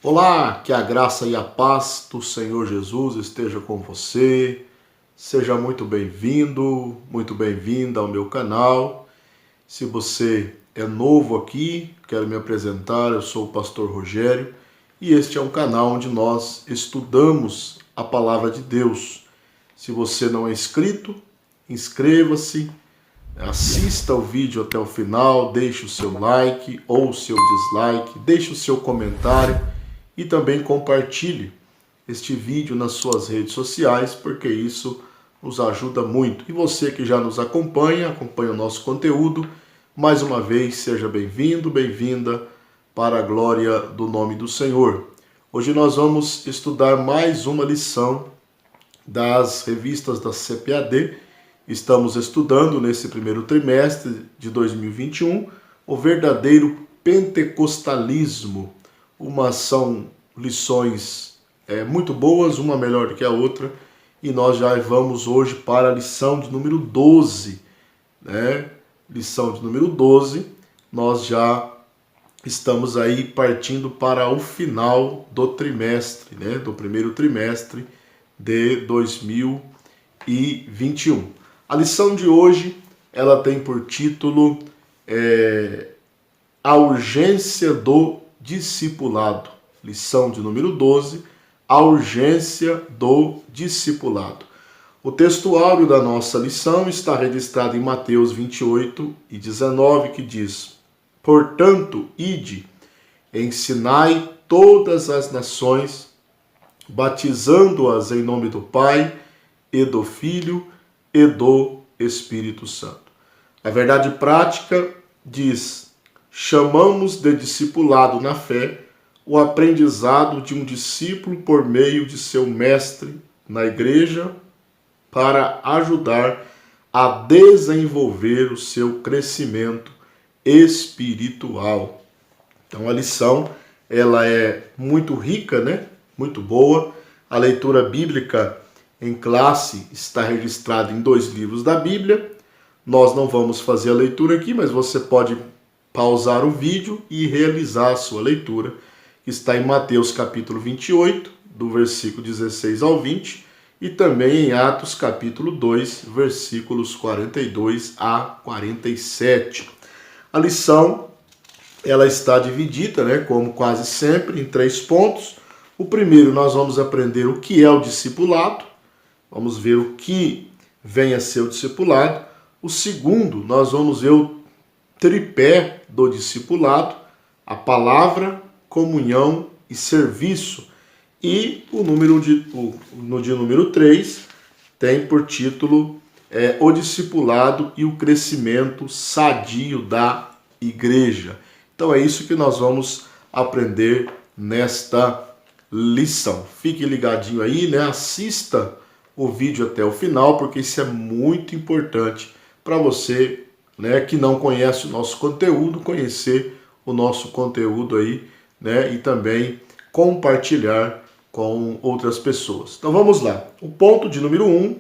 Olá, que a graça e a paz do Senhor Jesus esteja com você. Seja muito bem-vindo, muito bem-vinda ao meu canal. Se você é novo aqui, quero me apresentar, eu sou o pastor Rogério e este é um canal onde nós estudamos a palavra de Deus. Se você não é inscrito, inscreva-se, assista o vídeo até o final, deixe o seu like ou o seu dislike, deixe o seu comentário e também compartilhe este vídeo nas suas redes sociais, porque isso nos ajuda muito. E você que já nos acompanha o nosso conteúdo, mais uma vez, seja bem-vindo, bem-vinda para a glória do nome do Senhor. Hoje nós vamos estudar mais uma lição das revistas da CPAD. Estamos estudando nesse primeiro trimestre de 2021 o verdadeiro pentecostalismo. São lições muito boas, uma melhor do que a outra, e nós já vamos hoje para a lição de número 12, né? Lição de número 12, nós já estamos aí partindo para o final do trimestre, né? Do primeiro trimestre de 2021. A lição de hoje, ela tem por título A Urgência do Discipulado. Lição de número 12, a urgência do discipulado. O texto áureo da nossa lição está registrado em Mateus 28 e 19, que diz: Portanto, ide, ensinai todas as nações, batizando-as em nome do Pai, e do Filho, e do Espírito Santo. A verdade prática diz: chamamos de discipulado na fé o aprendizado de um discípulo por meio de seu mestre na igreja para ajudar a desenvolver o seu crescimento espiritual. Então a lição, ela é muito rica, né? Muito boa. A leitura bíblica em classe está registrada em 2 livros da Bíblia. Nós não vamos fazer a leitura aqui, mas você pode pausar o vídeo e realizar a sua leitura. Está em Mateus capítulo 28, do versículo 16 ao 20, e também em Atos capítulo 2, versículos 42 a 47. A lição, ela está dividida, né, como quase sempre, em 3 pontos. O primeiro, nós vamos aprender o que é o discipulado, vamos ver o que vem a ser o discipulado. O segundo, nós vamos ver o tripé do discipulado, a palavra, comunhão e serviço. E no dia número 3 tem por título o discipulado e o crescimento sadio da igreja. Então é isso que nós vamos aprender nesta lição. Fique ligadinho aí, né? Assista o vídeo até o final, porque isso é muito importante para você, né, que não conhece o nosso conteúdo, conhecer o nosso conteúdo aí, né, e também compartilhar com outras pessoas. Então vamos lá. O ponto de número 1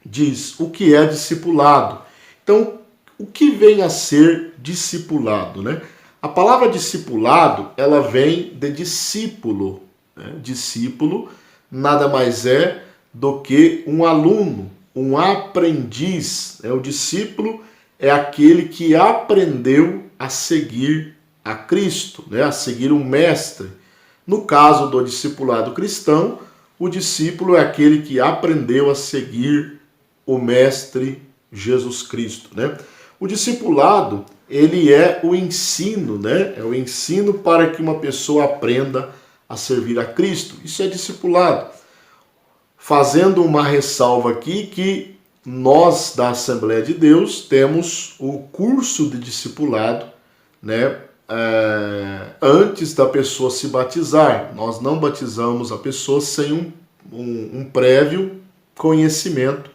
diz o que é discipulado. Então, o que vem a ser discipulado, né? A palavra discipulado, ela vem de discípulo, né? Discípulo nada mais é do que um aluno, um aprendiz. O discípulo é aquele que aprendeu a seguir a Cristo, né? A seguir um mestre. No caso do discipulado cristão, o discípulo é aquele que aprendeu a seguir o mestre Jesus Cristo, né? O discipulado, ele é o ensino, né? É o ensino para que uma pessoa aprenda a servir a Cristo. Isso é discipulado. Fazendo uma ressalva aqui que nós da Assembleia de Deus temos o curso de discipulado, né? Antes da pessoa se batizar. Nós não batizamos a pessoa sem um prévio conhecimento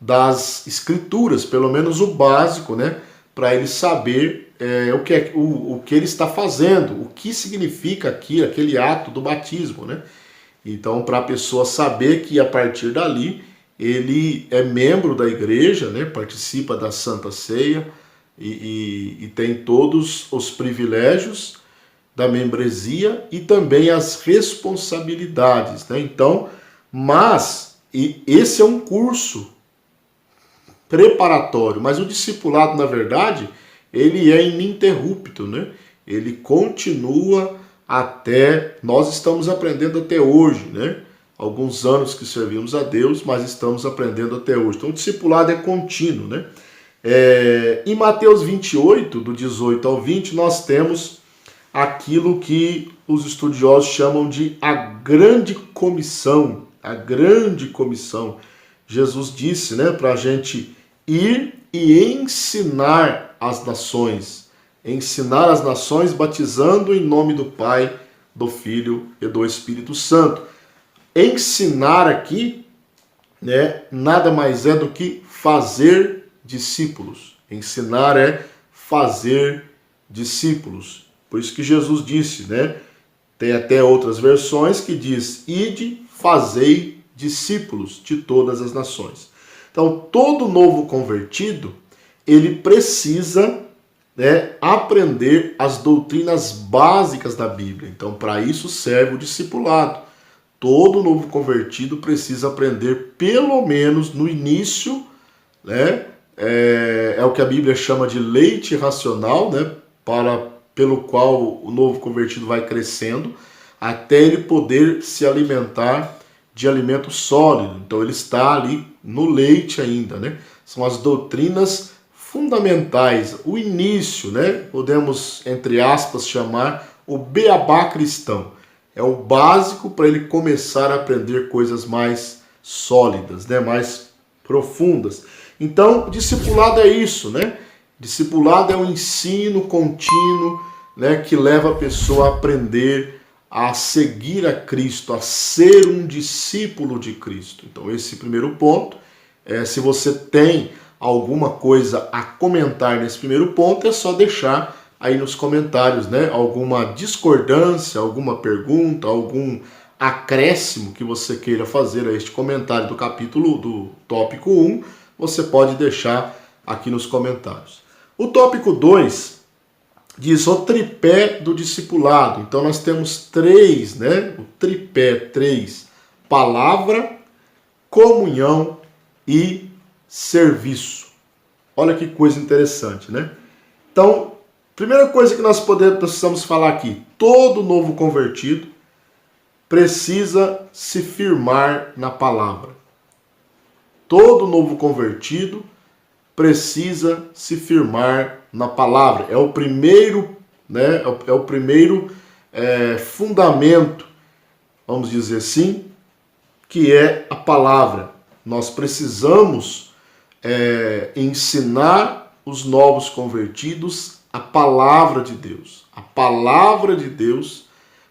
das escrituras, pelo menos o básico, né? Para ele saber o que ele está fazendo, o que significa aquele ato do batismo, né? Então, para a pessoa saber que a partir dali ele é membro da igreja, né? Participa da Santa Ceia e tem todos os privilégios da membresia e também as responsabilidades, né? Então, esse é um curso preparatório, mas o discipulado, na verdade, ele é ininterrupto, né? Ele continua até, nós estamos aprendendo até hoje, né? Alguns anos que servimos a Deus, mas estamos aprendendo até hoje. Então, o discipulado é contínuo, né? Em Mateus 28, do 18 ao 20, nós temos aquilo que os estudiosos chamam de a grande comissão. A grande comissão. Jesus disse, né, para a gente ir e ensinar as nações. Ensinar as nações batizando em nome do Pai, do Filho e do Espírito Santo. Ensinar aqui, né, nada mais é do que fazer discípulos. Ensinar é fazer discípulos. Por isso que Jesus disse, né? Tem até outras versões que diz: ide, fazei discípulos de todas as nações. Então, todo novo convertido, ele precisa, né, aprender as doutrinas básicas da Bíblia. Então, para isso serve o discipulado. Todo novo convertido precisa aprender, pelo menos no início, né? É o que a Bíblia chama de leite racional, né? Pelo qual o novo convertido vai crescendo, até ele poder se alimentar de alimento sólido. Então ele está ali no leite ainda, né? São as doutrinas fundamentais, o início, né? Podemos, entre aspas, chamar o beabá cristão. É o básico para ele começar a aprender coisas mais sólidas, né? Mais profundas. Então, discipulado é isso, né? Discipulado é um ensino contínuo, né, que leva a pessoa a aprender a seguir a Cristo, a ser um discípulo de Cristo. Então, esse primeiro ponto, se você tem alguma coisa a comentar nesse primeiro ponto, é só deixar aí nos comentários, né, alguma discordância, alguma pergunta, algum acréscimo que você queira fazer a este comentário do tópico 1, você pode deixar aqui nos comentários. O tópico 2 diz o tripé do discipulado. Então nós temos 3, né? O tripé, 3. Palavra, comunhão e serviço. Olha que coisa interessante, né? Então, primeira coisa que nós precisamos falar aqui. Todo novo convertido precisa se firmar na palavra. Todo novo convertido precisa se firmar na palavra. É o primeiro, né? É o primeiro fundamento, vamos dizer assim, que é a palavra. Nós precisamos ensinar os novos convertidos a palavra de Deus. A palavra de Deus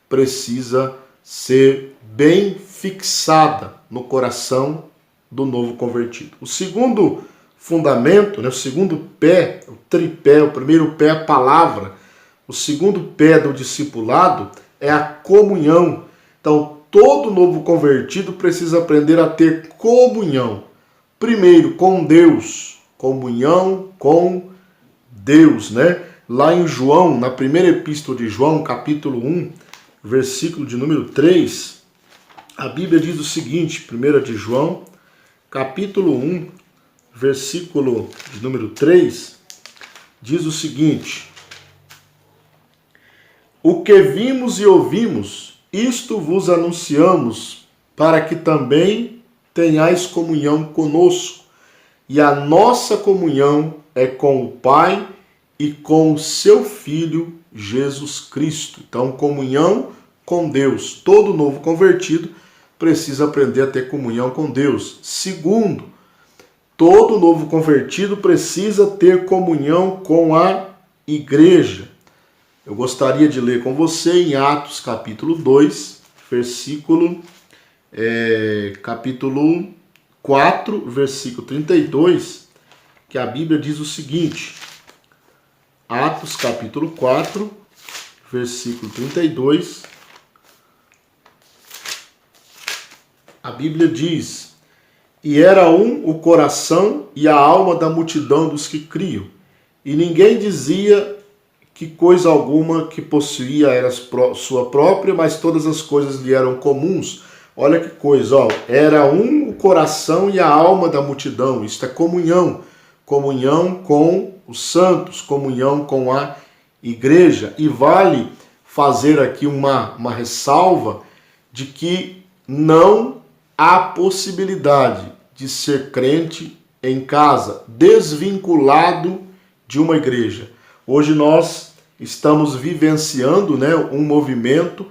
precisa ser bem fixada no coração do novo convertido. O segundo fundamento, né, o segundo pé, o tripé, o primeiro pé é a palavra. O segundo pé do discipulado é a comunhão. Então, todo novo convertido precisa aprender a ter comunhão. Primeiro, com Deus. Comunhão com Deus, né? Lá em João, na primeira epístola de João, capítulo 1, versículo de número 3, a Bíblia diz o seguinte, 1 de João, capítulo 1, versículo de número 3, diz o seguinte: o que vimos e ouvimos, isto vos anunciamos, para que também tenhais comunhão conosco. E a nossa comunhão é com o Pai e com o seu Filho, Jesus Cristo. Então, comunhão com Deus. Todo novo convertido precisa aprender a ter comunhão com Deus. Segundo, todo novo convertido precisa ter comunhão com a igreja. Eu gostaria de ler com você em Atos capítulo 2, capítulo 4, versículo 32, que a Bíblia diz o seguinte. Atos capítulo 4, versículo 32. A Bíblia diz: e era um o coração e a alma da multidão dos que criam, e ninguém dizia que coisa alguma que possuía era sua própria, mas todas as coisas lhe eram comuns. Olha que coisa, ó, era um o coração e a alma da multidão. Isto é comunhão, comunhão com os santos, comunhão com a igreja. E vale fazer aqui uma ressalva de que não há possibilidade de ser crente em casa, desvinculado de uma igreja. Hoje nós estamos vivenciando, né, um movimento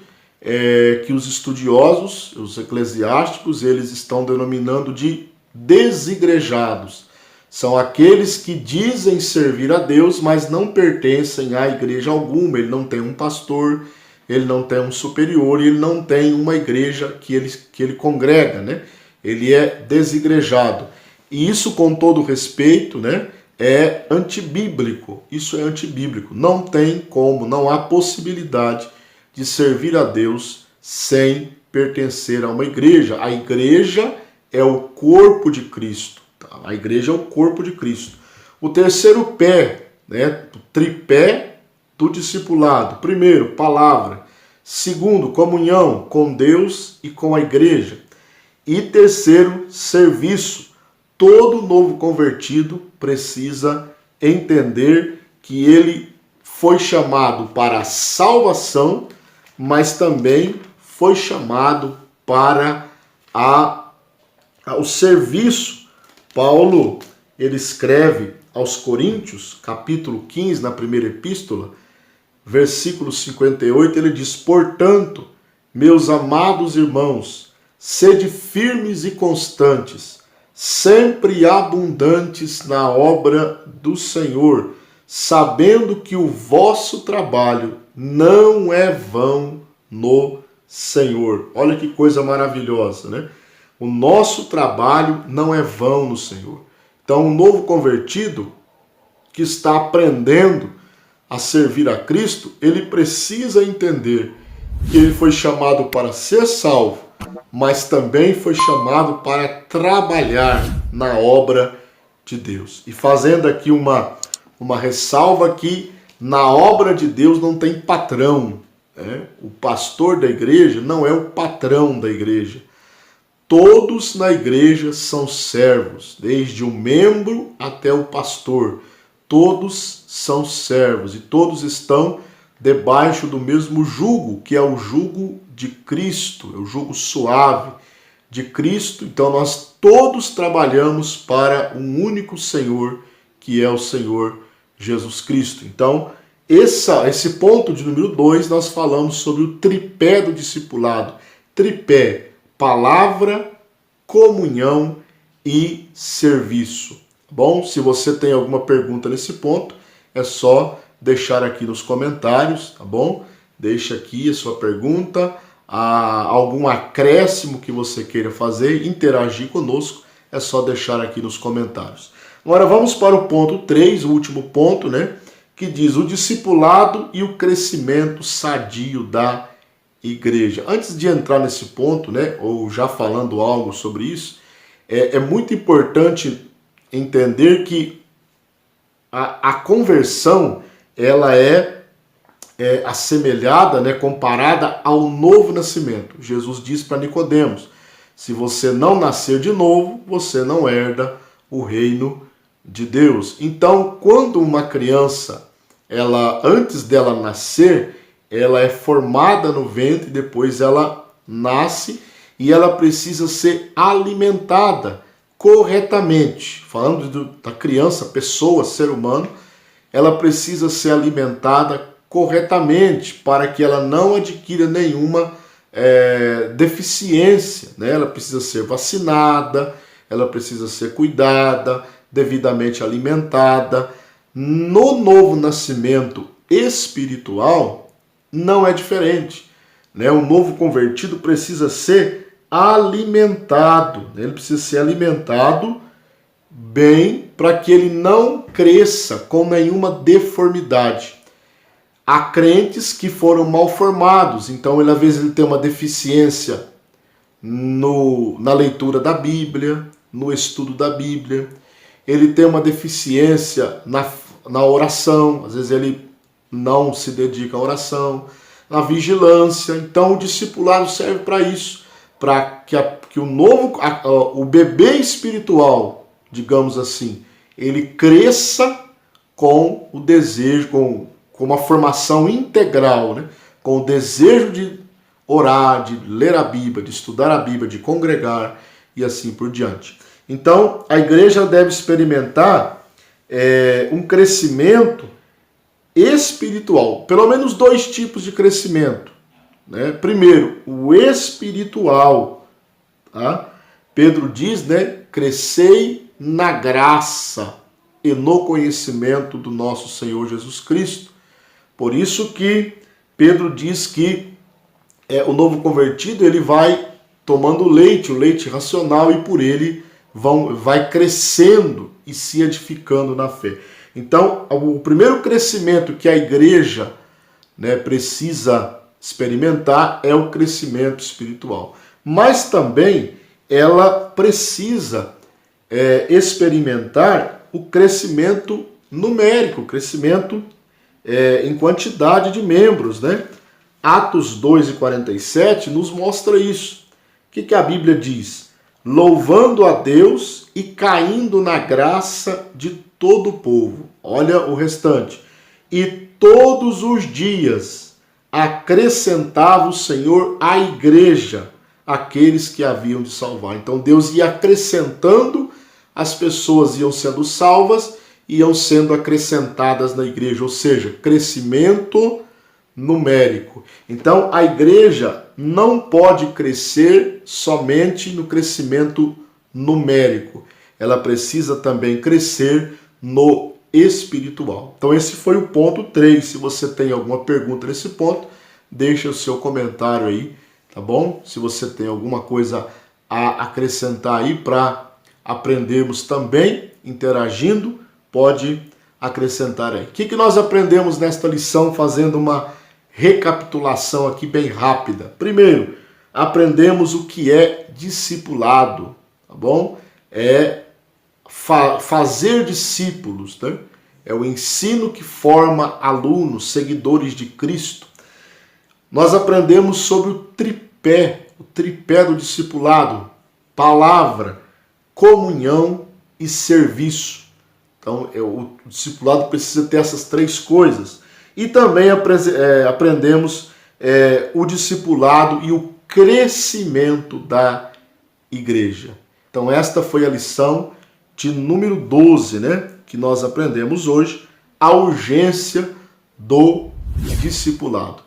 que os estudiosos, os eclesiásticos, eles estão denominando de desigrejados. São aqueles que dizem servir a Deus, mas não pertencem à igreja alguma. Ele não tem um pastor, ele não tem um superior, ele não tem uma igreja que ele congrega, né? Ele é desigrejado. E isso, com todo respeito, né, é antibíblico. Isso é antibíblico. Não tem como, não há possibilidade de servir a Deus sem pertencer a uma igreja. A igreja é o corpo de Cristo. Tá? A igreja é o corpo de Cristo. O terceiro pé, né, o tripé do discipulado. Primeiro, palavra. Segundo, comunhão com Deus e com a igreja. E terceiro, serviço. Todo novo convertido precisa entender que ele foi chamado para a salvação, mas também foi chamado para o serviço. Paulo, ele escreve aos Coríntios, capítulo 15, na primeira epístola, versículo 58, ele diz: portanto, meus amados irmãos, sede firmes e constantes, sempre abundantes na obra do Senhor, sabendo que o vosso trabalho não é vão no Senhor. Olha que coisa maravilhosa, né? O nosso trabalho não é vão no Senhor. Então, um novo convertido que está aprendendo a servir a Cristo, ele precisa entender que ele foi chamado para ser salvo, mas também foi chamado para trabalhar na obra de Deus. E fazendo aqui uma ressalva que na obra de Deus não tem patrão. Né? O pastor da igreja não é o patrão da igreja. Todos na igreja são servos, desde o membro até o pastor. Todos são servos e todos estão debaixo do mesmo jugo, que é o jugo de Cristo, é o jugo suave de Cristo. Então nós todos trabalhamos para um único Senhor, que é o Senhor Jesus Cristo. Então, esse ponto de número 2, nós falamos sobre o tripé do discipulado. Tripé: palavra, comunhão e serviço. Bom, se você tem alguma pergunta nesse ponto, é só deixar aqui nos comentários, tá bom? Deixa aqui a sua pergunta, algum acréscimo que você queira fazer, interagir conosco, é só deixar aqui nos comentários. Agora vamos para o ponto 3, o último ponto, né? Que diz o discipulado e o crescimento sadio da igreja. Antes de entrar nesse ponto, né? Ou já falando algo sobre isso, é muito importante entender que a conversão, ela é assemelhada, né, comparada ao novo nascimento. Jesus disse para Nicodemos: se você não nascer de novo, você não herda o reino de Deus. Então, quando uma criança, antes dela nascer, ela é formada no ventre, depois ela nasce e ela precisa ser alimentada corretamente. Falando da criança, pessoa, ser humano, ela precisa ser alimentada corretamente para que ela não adquira nenhuma deficiência, né? Ela precisa ser vacinada, ela precisa ser cuidada, devidamente alimentada. No novo nascimento espiritual não é diferente, né? O novo convertido precisa ser alimentado, né? Ele precisa ser alimentado bem para que ele não cresça com nenhuma deformidade. Há crentes que foram mal formados, então às vezes ele tem uma deficiência na leitura da Bíblia, no estudo da Bíblia, ele tem uma deficiência na oração, às vezes ele não se dedica à oração, à vigilância. Então o discipulado serve para isso, para que o bebê espiritual, digamos assim, ele cresça com o desejo, com uma formação integral, né? Com o desejo de orar, de ler a Bíblia, de estudar a Bíblia, de congregar e assim por diante. Então, a igreja deve experimentar um crescimento espiritual, pelo menos 2 tipos de crescimento, né? Primeiro, o espiritual, tá? Pedro diz, né? Crescei na graça e no conhecimento do nosso Senhor Jesus Cristo. Por isso que Pedro diz que o novo convertido ele vai tomando o leite racional, e por ele vai crescendo e se edificando na fé. Então, o primeiro crescimento que a igreja, né, precisa experimentar é o crescimento espiritual. Mas também ela precisa experimentar o crescimento numérico, o crescimento em quantidade de membros, né? Atos 2:47 nos mostra isso. O que a Bíblia diz? Louvando a Deus e caindo na graça de todo o povo. Olha o restante. E todos os dias acrescentava o Senhor à igreja aqueles que haviam de salvar. Então Deus ia acrescentando, as pessoas iam sendo salvas, iam sendo acrescentadas na igreja, ou seja, crescimento numérico. Então a igreja não pode crescer somente no crescimento numérico, ela precisa também crescer no espiritual. Então esse foi o ponto 3. Se você tem alguma pergunta nesse ponto, deixa o seu comentário aí, tá bom? Se você tem alguma coisa a acrescentar aí para aprendermos também, interagindo, pode acrescentar aí. O que nós aprendemos nesta lição, fazendo uma recapitulação aqui bem rápida? Primeiro, aprendemos o que é discipulado, tá bom? Fazer discípulos, né? É o ensino que forma alunos, seguidores de Cristo. Nós aprendemos sobre o tripé do discipulado: palavra, comunhão e serviço. Então, o discipulado precisa ter essas 3 coisas. E também aprendemos o discipulado e o crescimento da igreja. Então, esta foi a lição de número 12, né? Que nós aprendemos hoje, a urgência do discipulado.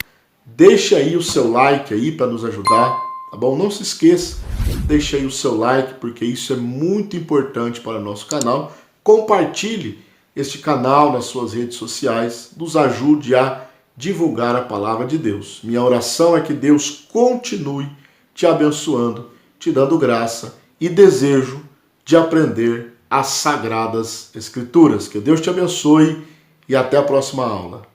Deixa aí o seu like aí para nos ajudar, tá bom? Não se esqueça, deixa aí o seu like, porque isso é muito importante para o nosso canal. Compartilhe este canal nas suas redes sociais, nos ajude a divulgar a palavra de Deus. Minha oração é que Deus continue te abençoando, te dando graça e desejo de aprender as Sagradas Escrituras. Que Deus te abençoe e até a próxima aula.